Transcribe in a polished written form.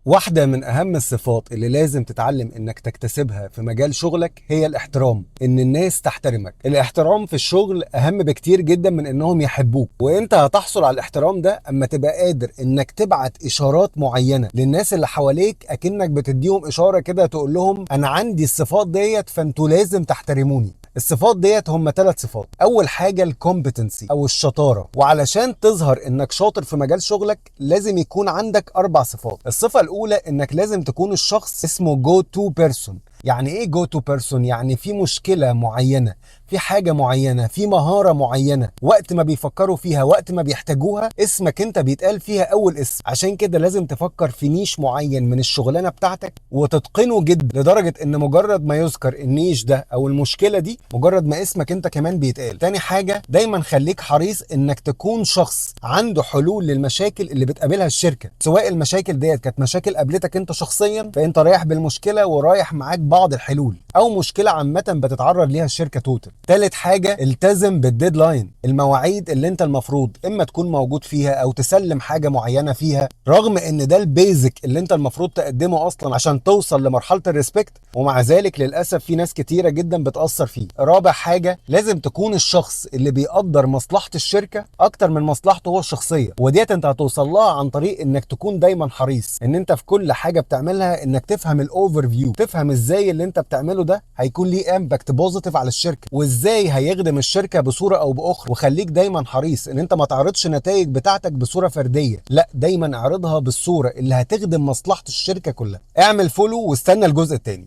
واحدة من أهم الصفات اللي لازم تتعلم إنك تكتسبها في مجال شغلك هي الاحترام، إن الناس تحترمك. الاحترام في الشغل أهم بكتير جدا من إنهم يحبوك، وإنت هتحصل على الاحترام ده أما تبقى قادر إنك تبعت إشارات معينة للناس اللي حواليك، أكنك بتديهم إشارة كده تقول لهم أنا عندي الصفات ديت فأنتوا لازم تحترموني. الصفات ديت هم 3 صفات. اول حاجه الكومبتنسي او الشطاره، وعلشان تظهر انك شاطر في مجال شغلك لازم يكون عندك 4 صفات. الصفه الاولى انك لازم تكون الشخص اسمه جو تو بيرسون. يعني ايه جو تو بيرسون؟ يعني في مشكله معينه، في حاجه معينه، في مهاره معينه، وقت ما بيفكروا فيها، وقت ما بيحتاجوها، اسمك انت بيتقال فيها اول اسم. عشان كده لازم تفكر في نيش معين من الشغلانه بتاعتك وتتقنه جدا، لدرجه ان مجرد ما يذكر النيش ده او المشكله دي، مجرد ما اسمك انت كمان بيتقال. تاني حاجه، دايما خليك حريص انك تكون شخص عنده حلول للمشاكل اللي بتقابلها الشركه، سواء المشاكل ديت كانت مشاكل قابلتك انت شخصيا فانت رايح بالمشكله ورايح معاك بعض الحلول، او مشكله عامه بتتعرض ليها الشركه توتال. تالت حاجه، التزم بالديدلاين، المواعيد اللي انت المفروض اما تكون موجود فيها او تسلم حاجه معينه فيها، رغم ان ده البيزك اللي انت المفروض تقدمه اصلا عشان توصل لمرحله الريسبكت، ومع ذلك للاسف في ناس كتيره جدا بتاثر فيه. رابع حاجه، لازم تكون الشخص اللي بيقدر مصلحه الشركه اكتر من مصلحته هو الشخصيه، وديت انت هتوصل لها عن طريق انك تكون دايما حريص ان انت في كل حاجه بتعملها انك تفهم الاوفر فيو، تفهم ازاي اللي انت بتعمله ده هيكون ليه امباكت بوزيتيف على الشركه، وازاي هيخدم الشركه بصوره او باخرى. وخليك دايما حريص ان انت ما تعرضش النتائج بتاعتك بصوره فرديه، لا، دايما اعرضها بالصوره اللي هتخدم مصلحه الشركه كلها. اعمل فولو واستنى الجزء الثاني.